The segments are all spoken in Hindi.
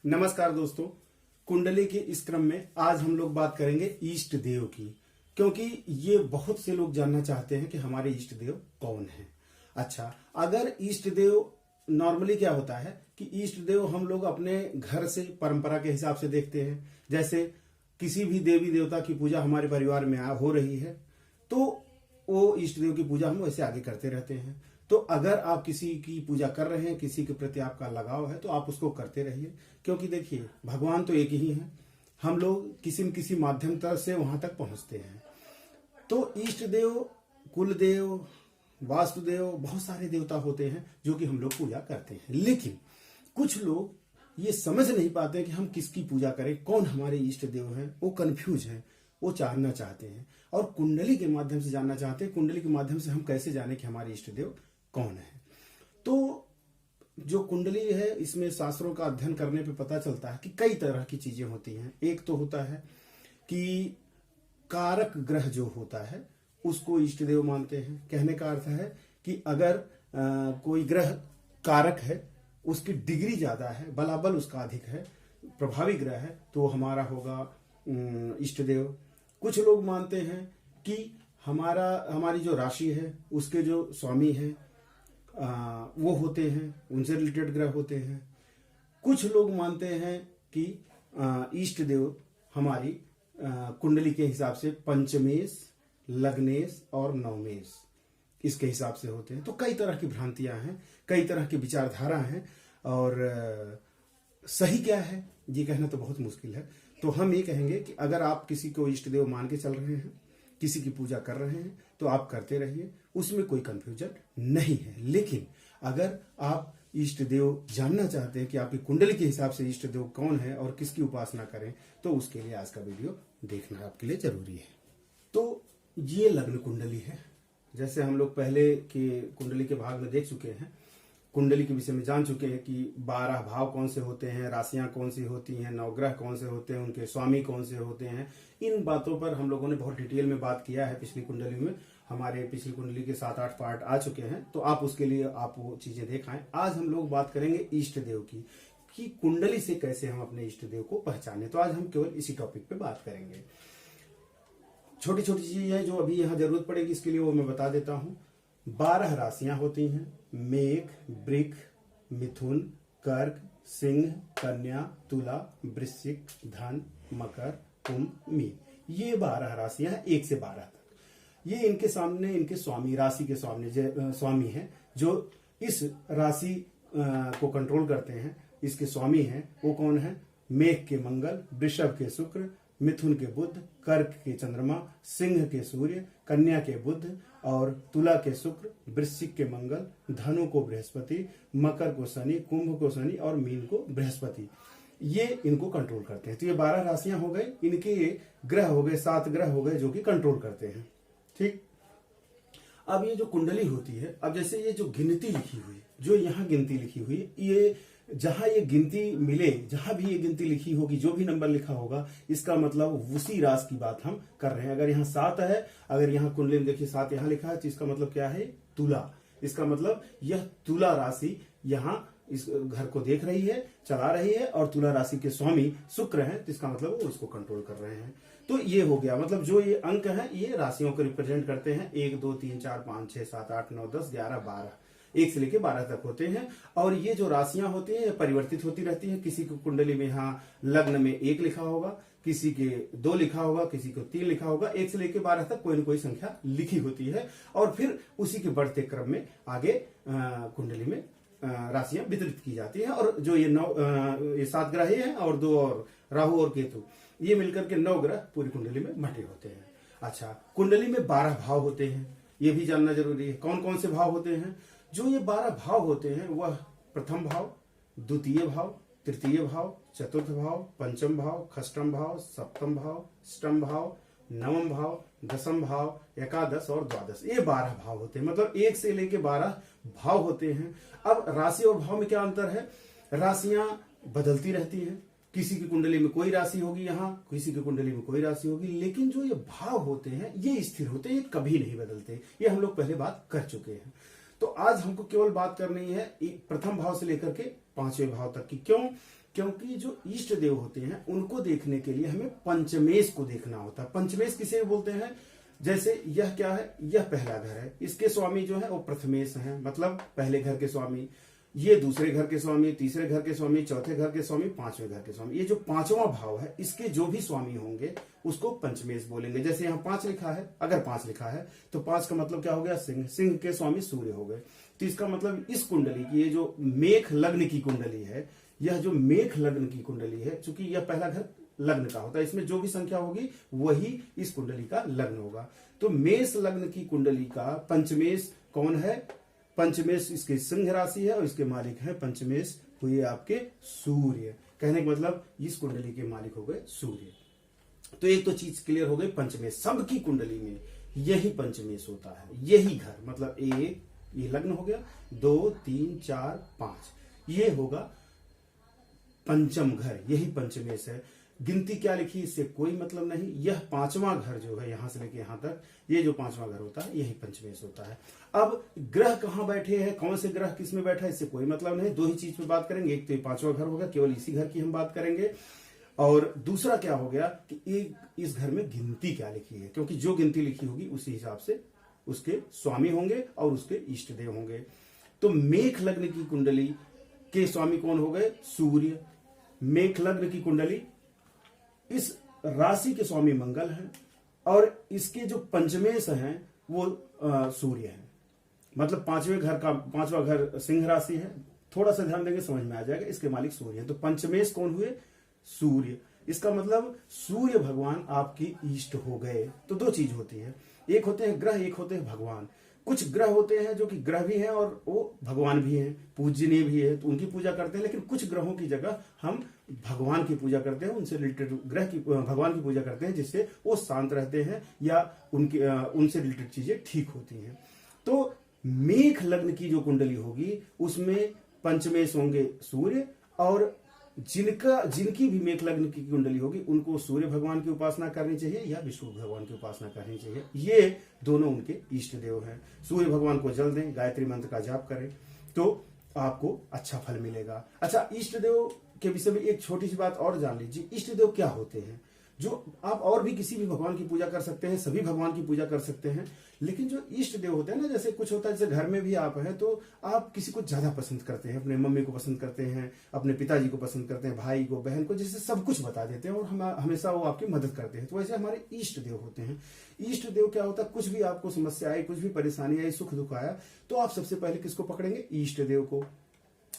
नमस्कार दोस्तों, कुंडली के इस क्रम में आज हम लोग बात करेंगे इष्ट देव की, क्योंकि ये बहुत से लोग जानना चाहते हैं कि हमारे इष्ट देव कौन हैं। अच्छा, अगर इष्ट देव नॉर्मली क्या होता है कि इष्ट देव हम लोग अपने घर से परंपरा के हिसाब से देखते हैं। जैसे किसी भी देवी देवता की पूजा हमारे परिवार में हो रही है तो वो इष्ट देव की पूजा हम वैसे आगे करते रहते हैं। तो अगर आप किसी की पूजा कर रहे हैं, किसी के प्रति आपका लगाव है, तो आप उसको करते रहिए, क्योंकि देखिए भगवान तो एक ही है, हम लोग किसी न किसी माध्यम से वहां तक पहुंचते हैं। तो इष्ट देव, कुल देव, वास्तुदेव, बहुत सारे देवता होते हैं जो कि हम लोग पूजा करते हैं। लेकिन कुछ लोग ये समझ नहीं पाते कि हम किसकी पूजा करें, कौन हमारे इष्ट देव हैं। वो कंफ्यूज हैं, वो जानना चाहते हैं और कुंडली के माध्यम से जानना चाहते हैं। कुंडली के माध्यम से हम कैसे जाने कि हमारे इष्ट देव कौन है। तो जो कुंडली है, इसमें शास्त्रों का अध्ययन करने पे पता चलता है कि कई तरह की चीजें होती हैं। एक तो होता है कि कारक ग्रह जो होता है उसको इष्ट देव मानते हैं। कहने का अर्थ है कि अगर कोई ग्रह कारक है, उसकी डिग्री ज्यादा है, बलाबल उसका अधिक है, प्रभावी ग्रह है, तो हमारा होगा इष्ट देव। कुछ लोग मानते हैं कि हमारी जो राशि है उसके जो स्वामी हैं वो होते हैं, उनसे रिलेटेड ग्रह होते हैं। कुछ लोग मानते हैं कि इष्ट देव हमारी कुंडली के हिसाब से पंचमेश, लग्नेश और नवमेश इसके हिसाब से होते हैं। तो कई तरह की भ्रांतियां हैं, कई तरह की विचारधारा हैं और सही क्या है ये कहना तो बहुत मुश्किल है। तो हम ये कहेंगे कि अगर आप किसी को इष्ट देव मान के चल रहे हैं, किसी की पूजा कर रहे हैं, तो आप करते रहिए, उसमें कोई कंफ्यूजन नहीं है। लेकिन अगर आप इष्ट देव जानना चाहते हैं कि आपकी कुंडली के हिसाब से इष्ट देव कौन है और किसकी उपासना करें, तो उसके लिए आज का वीडियो देखना आपके लिए जरूरी है। तो ये लग्न कुंडली है। जैसे हम लोग पहले के कुंडली के भाग में देख चुके हैं, कुंडली के विषय में जान चुके हैं कि 12 भाव कौन से होते हैं, राशियां कौन सी होती हैं, नवग्रह कौन से होते हैं, उनके स्वामी कौन से होते हैं। इन बातों पर हम लोगों ने बहुत डिटेल में बात किया है पिछली कुंडली में। हमारे पिछली कुंडली के 7-8 पार्ट आ चुके हैं, तो आप उसके लिए आप वो चीजें देख आए। आज हम लोग बात करेंगे इष्ट देव की, कि कुंडली से कैसे हम अपने इष्ट देव को पहचाने। तो आज हम केवल इसी टॉपिक पे बात करेंगे। छोटी छोटी चीजें जो अभी यहाँ जरूरत पड़ेगी इसके लिए वो मैं बता देता हूँ। 12 राशियां होती हैं: मेघ, वृक, मिथुन, कर्क, सिंह, कन्या, तुला, वृश्चिक, धन, मकर, कुंभ, मीन। ये 12 राशियां हैं, 1 से 12 तक। ये इनके सामने इनके स्वामी, राशि के स्वामी हैं जो इस राशि को कंट्रोल करते हैं। इसके स्वामी हैं वो कौन है? मेघ के मंगल, वृषभ के शुक्र, मिथुन के बुध, कर्क के चंद्रमा, सिंह के सूर्य, कन्या के बुध और तुला के शुक्र, वृश्चिक के मंगल, धनु को बृहस्पति, मकर को शनि, कुंभ को शनि और मीन को बृहस्पति। ये इनको कंट्रोल करते हैं। तो ये 12 राशियां हो गए, इनके ग्रह हो गए, 7 ग्रह हो गए जो कि कंट्रोल करते हैं। ठीक, अब ये जो कुंडली होती है, अब जैसे ये जो गिनती लिखी हुई, जो यहाँ गिनती लिखी हुई, ये जहां ये गिनती मिले, जहां भी ये गिनती लिखी होगी, जो भी नंबर लिखा होगा, इसका मतलब उसी राशि की बात हम कर रहे हैं। अगर यहाँ 7 है, अगर यहाँ कुंडली में देखिए 7 यहाँ लिखा है, तो इसका मतलब क्या है? तुला। इसका मतलब यह तुला राशि यहाँ इस घर को देख रही है, चला रही है, और तुला राशि के स्वामी शुक्र हैं, तो इसका मतलब वो इसको कंट्रोल कर रहे हैं। तो ये हो गया, मतलब जो ये अंक हैं ये राशियों को रिप्रेजेंट करते हैं। 1 2 3 4 5 6 7 8 9 10 11 12, 1 से लेके 12 तक होते हैं। और ये जो राशियां होती हैं ये परिवर्तित होती रहती हैं। किसी को कुंडली में यहाँ लग्न में 1 लिखा होगा, किसी के 2 लिखा होगा, किसी को 3 लिखा होगा। 1 से लेके 12 तक कोई न कोई संख्या लिखी होती है और फिर उसी के बढ़ते क्रम में आगे कुंडली में राशियां वितरित की जाती हैं। और जो ये 7 ग्रह हैं और 2 और राहु और केतु, ये मिलकर के 9 ग्रह पूरी कुंडली में बंटे होते हैं। अच्छा, कुंडली में 12 भाव होते हैं, ये भी जानना जरूरी है। कौन कौन से भाव होते हैं? जो ये 12 भाव होते हैं वह प्रथम भाव, द्वितीय भाव, तृतीय भाव, चतुर्थ भाव, पंचम भाव, षष्ठम भाव, सप्तम भाव, अष्टम भाव, नवम भाव, दसम भाव, एकादश और द्वादश, ये 12 भाव होते हैं। मतलब 1 से लेके 12 भाव होते हैं। अब राशि और भाव में क्या अंतर है? राशियां बदलती रहती हैं। किसी की कुंडली में कोई राशि होगी, यहाँ किसी की कुंडली में कोई राशि होगी, लेकिन जो ये भाव होते हैं ये स्थिर होते हैं, ये कभी नहीं बदलते। ये हम लोग पहले बात कर चुके हैं। तो आज हमको केवल बात करनी है प्रथम भाव से लेकर के 5वें भाव तक की। क्यों? क्योंकि जो इष्ट देव होते हैं उनको देखने के लिए हमें पंचमेश को देखना होता है। पंचमेश किसे बोलते हैं? जैसे यह क्या है, यह पहला घर है, इसके स्वामी जो है वो प्रथमेश हैं, मतलब पहले घर के स्वामी, ये दूसरे घर के स्वामी, तीसरे घर के स्वामी, चौथे घर के स्वामी, पांचवें घर के स्वामी। ये जो पांचवा भाव है इसके जो भी स्वामी होंगे उसको पंचमेश बोलेंगे। जैसे यहाँ 5 लिखा है, अगर 5 लिखा है तो 5 का मतलब क्या हो गया? सिंह। सिंह के स्वामी सूर्य हो गए। तो इसका मतलब इस कुंडली की, ये जो मेष लग्न की कुंडली है, यह जो मेष लग्न की कुंडली है, चूंकि यह पहला घर लग्न का होता है, इसमें जो भी संख्या होगी वही इस कुंडली का लग्न होगा। तो मेष लग्न की कुंडली का पंचमेश कौन है? पंचमेश इसकी सिंह राशि है और इसके मालिक है पंचमेश हुए आपके सूर्य। कहने का मतलब इस कुंडली के मालिक हो गए सूर्य। तो एक तो चीज क्लियर हो गई, पंचमेश सबकी कुंडली में यही पंचमेश होता है, यही घर, मतलब एक ये लग्न हो गया, 2 3 4 5 ये होगा पंचम घर, यही पंचमेश है। गिनती क्या लिखी इससे कोई मतलब नहीं, यह 5वां घर जो है यहां से लेके यहां तक, ये जो 5वां घर होता है यही पंचमेश होता है। अब ग्रह कहां बैठे हैं, कौन से ग्रह किस में बैठा है, इससे कोई मतलब नहीं। 2 ही चीज पे बात करेंगे, एक तो ये 5वां घर होगा, केवल इसी घर की हम बात करेंगे, और दूसरा क्या हो गया कि एक इस घर में गिनती क्या लिखी है, क्योंकि जो गिनती लिखी होगी उसी हिसाब से उसके स्वामी होंगे और उसके इष्ट देव होंगे। तो मेष लग्न की कुंडली के स्वामी कौन हो गए? सूर्य। मेष लग्न की कुंडली, इस राशि के स्वामी मंगल हैं और इसके जो पंचमेश हैं वो सूर्य है। मतलब 5वें घर का 5वां घर सिंह राशि है, थोड़ा सा ध्यान देंगे समझ में आ जाएगा, इसके मालिक सूर्य है। तो पंचमेश कौन हुए? सूर्य। इसका मतलब सूर्य भगवान आपकी इष्ट हो गए। तो 2 चीज होती है, एक होते हैं ग्रह, एक होते हैं भगवान। कुछ ग्रह होते हैं जो कि ग्रह भी हैं और वो भगवान भी हैं, पूजनीय भी है, तो उनकी पूजा करते हैं। लेकिन कुछ ग्रहों की जगह हम भगवान की पूजा करते हैं, उनसे रिलेटेड ग्रह की भगवान की पूजा करते हैं, जिससे वो शांत रहते हैं या उनके उनसे रिलेटेड चीजें ठीक होती हैं। तो मेष लग्न की जो कुंडली होगी उसमें पंचमेश होंगे सूर्य, और जिनकी भी मेष लग्न की कुंडली होगी उनको सूर्य भगवान की उपासना करनी चाहिए या विष्णु भगवान की उपासना करनी चाहिए। ये दोनों उनके इष्ट देव हैं। सूर्य भगवान को जल दें, गायत्री मंत्र का जाप करें तो आपको अच्छा फल मिलेगा। अच्छा, इष्ट देव के विषय में एक छोटी सी बात और जान लीजिए। इष्ट देव क्या होते हैं? जो आप और भी किसी भी भगवान की पूजा कर सकते हैं, सभी भगवान की पूजा कर सकते हैं, लेकिन जो इष्ट देव होते हैं ना, जैसे कुछ होता है, जैसे घर में भी आप हैं तो आप किसी को ज्यादा पसंद करते हैं, अपने मम्मी को पसंद करते हैं, अपने पिताजी को पसंद करते हैं, भाई को, बहन को, जैसे सब कुछ बता देते हैं और हम हमेशा वो आपकी मदद करते हैं। तो वैसे हमारे इष्ट देव होते हैं। इष्ट देव क्या होता है? कुछ भी आपको समस्या आई, कुछ भी परेशानी आई, सुख दुख आया, तो आप सबसे पहले किसको पकड़ेंगे? इष्ट देव को।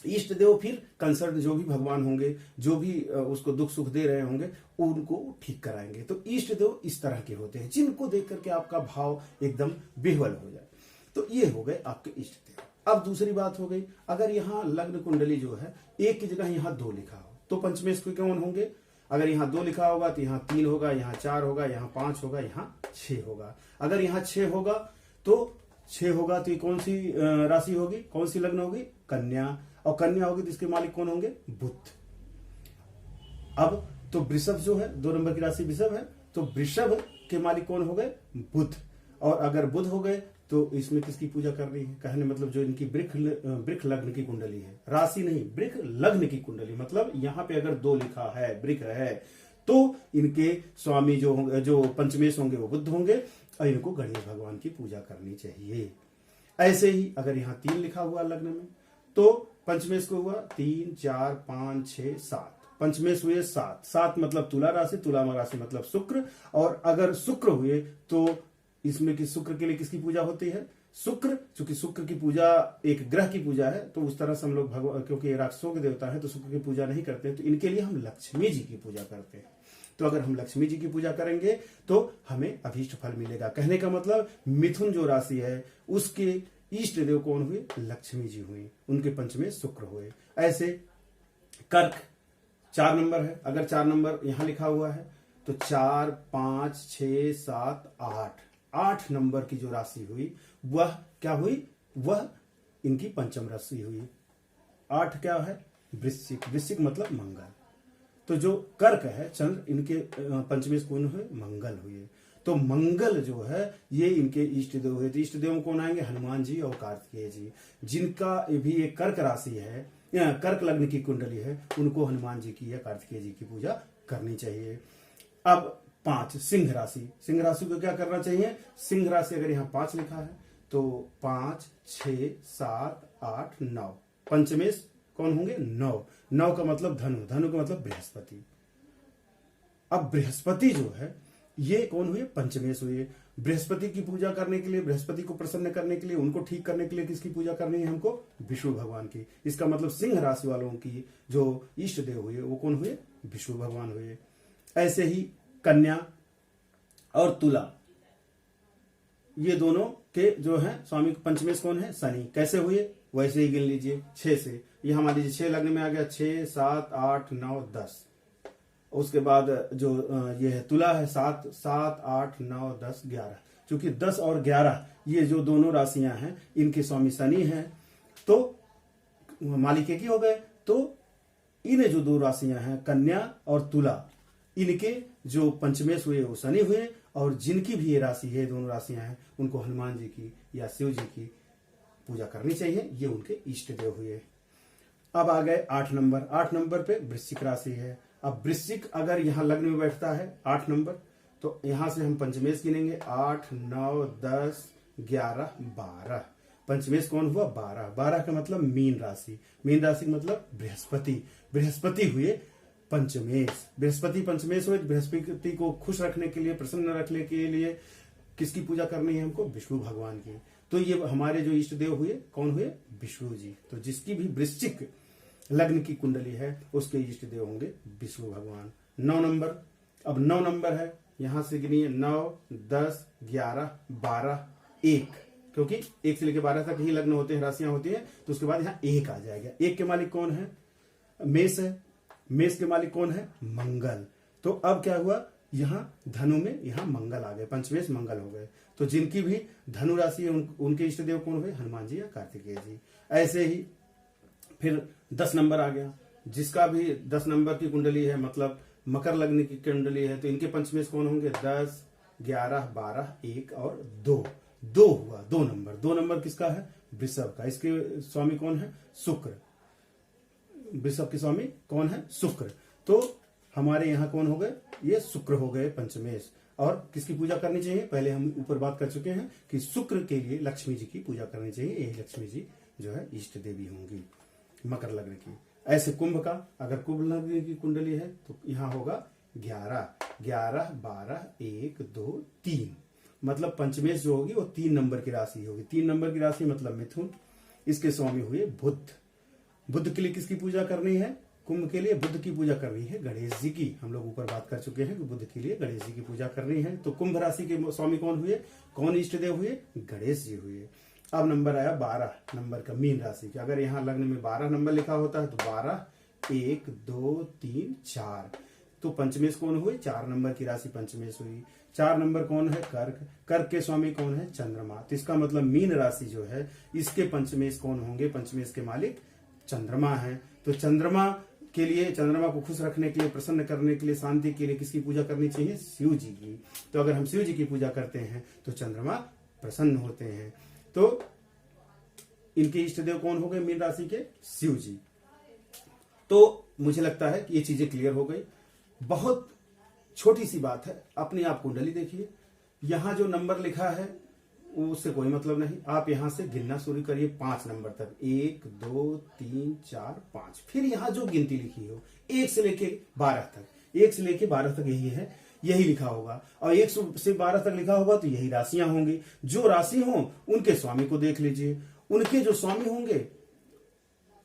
इष्ट देव फिर कंसर्न जो भी भगवान होंगे, जो भी उसको दुख सुख दे रहे होंगे, उनको ठीक कराएंगे। तो इष्ट देव इस तरह के होते हैं जिनको देख करके आपका भाव एकदम बेहवल हो जाए। तो ये हो गए आपके इष्ट देव। अब दूसरी बात हो गई, अगर यहाँ लग्न कुंडली जो है एक की जगह यहाँ 2 लिखा हो तो पंचमेश के कौन होंगे? अगर यहाँ 2 लिखा होगा तो यहाँ 3 होगा, यहाँ 4 होगा, यहाँ 5 होगा, यहाँ 6 होगा। अगर यहाँ 6 होगा तो 6 होगा तो ये कौन सी राशि होगी, कौन सी लग्न होगी? कन्या। और कन्या होगी तो इसके मालिक कौन होंगे? बुध। अब तो वृषभ जो है 2 नंबर की राशि वृषभ है, तो वृषभ के मालिक कौन हो गए? बुध। और अगर बुध हो गए तो इसमें किसकी पूजा कर रही है? कहने मतलब जो इनकी वृक्ष लग्न की कुंडली है, राशि नहीं, वृक्ष लग्न की कुंडली, मतलब यहाँ पे अगर 2 लिखा है, वृक्ष है, तो इनके स्वामी जो पंचमेश होंगे वो बुध होंगे और इनको गणेश भगवान की पूजा करनी चाहिए। ऐसे ही अगर यहाँ 3 लिखा हुआ लग्न में तो पंचमेश को हुआ 3 4 5 6 7, पंचमेश हुए 7 मतलब तुला राशि, तुला राशि मतलब शुक्र। और अगर शुक्र हुए तो इसमें कि शुक्र के लिए किसकी पूजा होती है? शुक्र। चूंकि शुक्र की पूजा एक ग्रह की पूजा है तो उस तरह से हम लोग भगवान, क्योंकि राक्षसों के देवता है तो शुक्र की पूजा नहीं करते हैं, तो इनके लिए हम लक्ष्मी जी की पूजा करते हैं। तो अगर हम लक्ष्मी जी की पूजा करेंगे तो हमें अभीष्ट फल मिलेगा। कहने का मतलब मिथुन जो राशि है उसके इष्ट देव कौन हुए? लक्ष्मी जी हुई, उनके पंचमेश शुक्र हुए। ऐसे कर्क 4 नंबर है, अगर 4 नंबर यहां लिखा हुआ है तो 4 5 6 7 8 नंबर की जो राशि हुई वह क्या हुई? वह इनकी पंचम राशि हुई। 8 क्या है? वृश्चिक। वृश्चिक मतलब मंगल। तो जो कर्क है चंद्र, इनके पंचमेश कौन हुए? मंगल हुए। तो मंगल जो है ये इनके इष्ट देव हुए। तो इष्ट देव में कौन आएंगे? हनुमान जी और कार्तिकेय जी। जिनका भी एक कर्क राशि है कर्क लग्न की कुंडली है उनको हनुमान जी की या कार्तिकेय जी की पूजा करनी चाहिए। अब 5 सिंह राशि, सिंह राशि को क्या करना चाहिए? सिंह राशि अगर यहाँ 5 लिखा है तो 5, 6, 7, 8, 9, पंचमेश कौन होंगे? 9। 9 का मतलब धनु, धनु का मतलब बृहस्पति। अब बृहस्पति जो है ये कौन हुए? पंचमेश हुए। बृहस्पति की पूजा करने के लिए, बृहस्पति को प्रसन्न करने के लिए, उनको ठीक करने के लिए किसकी पूजा करनी है हमको? विष्णु भगवान की। इसका मतलब सिंह राशि वालों की जो इष्ट देव हुए वो कौन हुए? विष्णु भगवान हुए। ऐसे ही कन्या और तुला, ये दोनों के जो है स्वामी पंचमेश कौन है? शनि। कैसे हुए? वैसे ही गिन लीजिए 6 से। ये मान लीजिए 6 लग्न में आ गया, 6, 7, 8, 9, 10। उसके बाद जो ये है तुला है 7, 7, 8, 9, 10, 11। क्योंकि 10 और 11 ये जो दोनों राशियां हैं इनके स्वामी शनि हैं, तो मालिक एक ही हो गए। तो इन जो 2 राशियां हैं कन्या और तुला, इनके जो पंचमेश हुए वो शनि हुए, और जिनकी भी ये राशि है, दोनों राशियां हैं, उनको हनुमान जी की या शिव जी की पूजा करनी चाहिए। ये उनके इष्ट देव हुए। अब आ गए 8 नंबर। 8 नंबर पे वृश्चिक राशि है। अब वृश्चिक अगर यहाँ लग्न में बैठता है 8 नंबर, तो यहां से हम पंचमेश गिनेंगे 8, 9, 10, 11, 12। पंचमेश कौन हुआ? 12। 12 का मतलब मीन राशि। मीन राशि का मतलब बृहस्पति। बृहस्पति हुए पंचमेश। बृहस्पति पंचमेश हुए। बृहस्पति को खुश रखने के लिए, प्रसन्न रखने के लिए किसकी पूजा करनी है हमको? विष्णु भगवान की। तो ये हमारे जो इष्ट देव हुए कौन हुए? विष्णु जी। तो जिसकी भी वृश्चिक लग्न की कुंडली है उसके इष्ट देव होंगे विष्णु भगवान। 9 नंबर। अब 9 नंबर है, यहां से गिनिए 9, 10, 11, 12, 1, क्योंकि 1 से लेकर 12 तक ही लग्न होते हैं, राशियां होती है। तो उसके बाद यहाँ 1 आ जाएगा। 1 के मालिक कौन है? मेष है। मेष के मालिक कौन है? मंगल। तो अब क्या हुआ? यहाँ धनु में यहाँ मंगल आ गए, पंचमेश मंगल हो गए। तो जिनकी भी धनु राशि है उनके इष्ट देव कौन हुए? हनुमान जी या कार्तिकेय जी। ऐसे ही फिर 10 नंबर आ गया। जिसका भी 10 नंबर की कुंडली है, मतलब मकर लग्न की कुंडली है, तो इनके पंचमेश कौन होंगे? 10, 11, 12, 1 और 2। 2 हुआ। 2 नंबर। 2 नंबर किसका है? वृषभ का। इसके स्वामी कौन है? शुक्र। वृषभ के स्वामी कौन है? शुक्र। तो हमारे यहाँ कौन हो गए? ये शुक्र हो गए पंचमेश। और किसकी पूजा करनी चाहिए? पहले हम ऊपर बात कर चुके हैं कि शुक्र के लिए लक्ष्मी जी की पूजा करनी चाहिए। यही लक्ष्मी जी जो है इष्ट देवी होंगी मकर लग्न की। ऐसे कुंभ का, अगर कुंभ लग्न की कुंडली है तो यहाँ होगा 11, 11, 12, 1, 2, 3। मतलब पंचमेश जो होगी वो 3 नंबर की राशि होगी। 3 नंबर की राशि मतलब मिथुन। इसके स्वामी हुए बुध। बुध के लिए किसकी पूजा करनी है? कुंभ के लिए बुध की पूजा करनी है गणेश जी की। हम लोग ऊपर बात कर चुके हैं कि बुध के लिए गणेश जी की पूजा करनी है। तो कुंभ राशि के स्वामी कौन हुए? कौन इष्ट देव हुए? गणेश जी हुए। अब नंबर आया 12 नंबर का, मीन राशि का। अगर यहाँ लग्न में 12 नंबर लिखा होता है तो 12, 1, 2, 3, 4। तो पंचमेश कौन हुए? 4 नंबर की राशि पंचमेश हुई। 4 नंबर कौन है? कर्क। कर्क के स्वामी कौन है? चंद्रमा। तो इसका मतलब मीन राशि जो है इसके पंचमेश कौन होंगे? पंचमेश के मालिक चंद्रमा है। तो चंद्रमा के लिए, चंद्रमा को खुश रखने के लिए, प्रसन्न करने के लिए, शांति के लिए किसकी पूजा करनी चाहिए? शिव जी की। तो अगर हम शिव जी की पूजा करते हैं तो चंद्रमा प्रसन्न होते हैं। तो इनके इष्ट देव कौन हो गए मीन राशि के? शिव जी। तो मुझे लगता है कि ये चीजें क्लियर हो गई। बहुत छोटी सी बात है, अपनी आप कुंडली देखिए। यहां जो नंबर लिखा है उससे कोई मतलब नहीं। आप यहां से गिनना शुरू करिए 5 नंबर तक। 1, 2, 3, 4, 5। फिर यहां जो गिनती लिखी हो 1 से लेके 12 तक, 1 से लेके 12 तक यही है, यही लिखा होगा। और 1 से 12 तक लिखा होगा तो यही राशियां होंगी। जो राशि हो उनके स्वामी को देख लीजिए। उनके जो स्वामी होंगे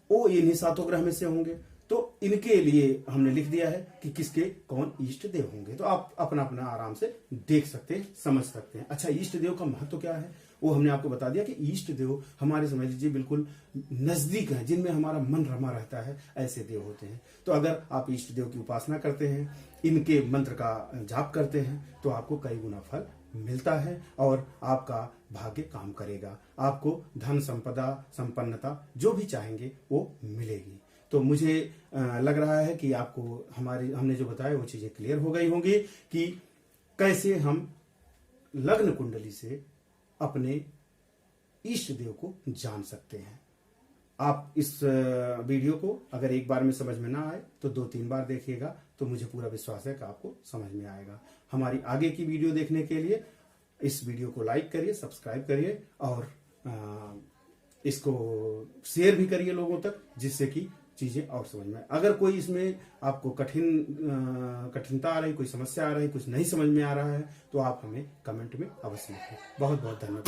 वो इन्हीं 7 ग्रह में से होंगे। तो इनके लिए हमने लिख दिया है कि किसके कौन इष्ट देव होंगे। तो आप अपना अपना आराम से देख सकते हैं, समझ सकते हैं। अच्छा, इष्ट देव का महत्व क्या है वो हमने आपको बता दिया कि इष्ट देव हमारे, समझ लीजिए, बिल्कुल नजदीक है, जिनमें हमारा मन रमा रहता है, ऐसे देव होते हैं। तो अगर आप इष्ट देव की उपासना करते हैं, इनके मंत्र का जाप करते हैं, तो आपको कई गुना फल मिलता है और आपका भाग्य काम करेगा। आपको धन संपदा, संपन्नता जो भी चाहेंगे वो मिलेगी। तो मुझे लग रहा है कि आपको हमने जो बताया वो चीजें क्लियर हो गई होंगी कि कैसे हम लग्न कुंडली से अपने इष्ट देव को जान सकते हैं। आप इस वीडियो को अगर एक बार में समझ में ना आए तो 2-3 बार देखिएगा, तो मुझे पूरा विश्वास है कि आपको समझ में आएगा। हमारी आगे की वीडियो देखने के लिए इस वीडियो को लाइक करिए, सब्सक्राइब करिए और इसको शेयर भी करिए लोगों तक, जिससे कि चीजें और समझ में आए। अगर कोई इसमें आपको कठिनता आ रही, कोई समस्या आ रही, कुछ नहीं समझ में आ रहा है, तो आप हमें कमेंट में अवश्य लिखें। बहुत बहुत धन्यवाद।